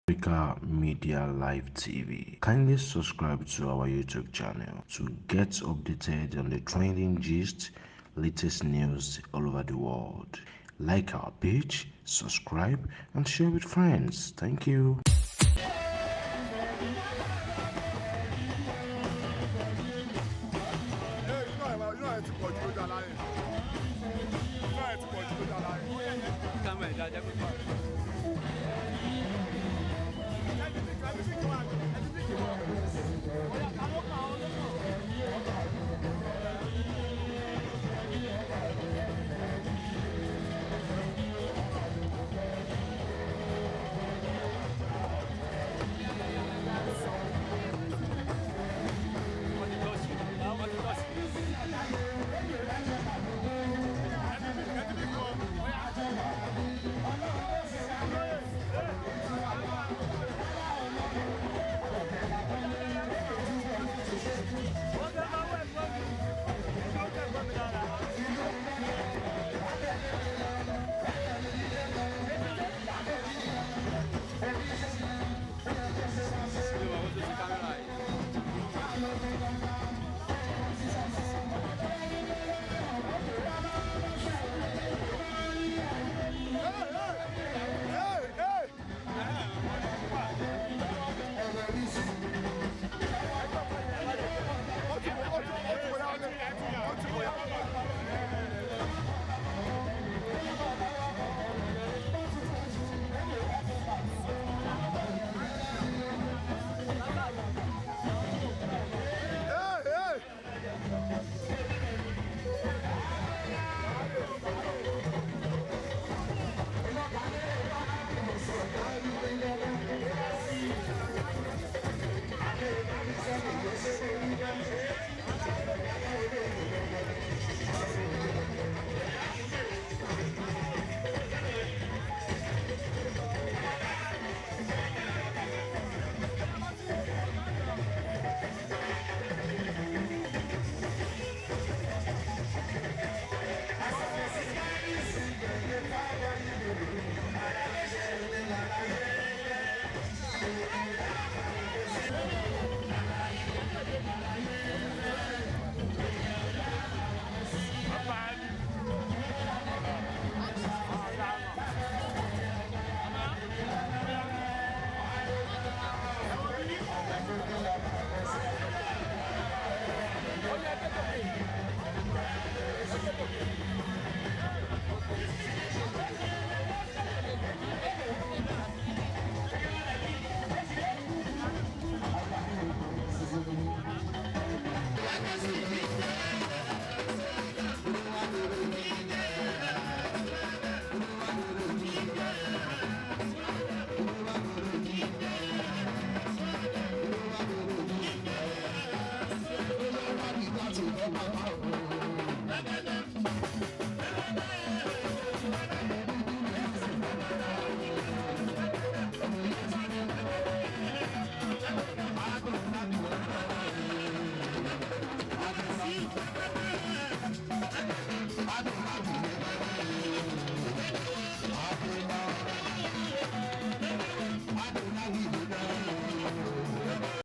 Africa Media Live TV. Kindly subscribe to our YouTube channel to get updated on the trending gist, latest news all over the world. Like our page, subscribe, and share with friends. Thank you.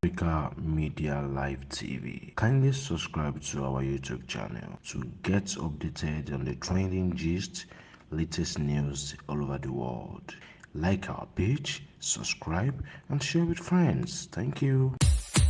Africa Media Live TV. Kindly subscribe to our YouTube channel to get updated on the trending gist, latest news all over the world. Like our page, subscribe, and share with friends. Thank you.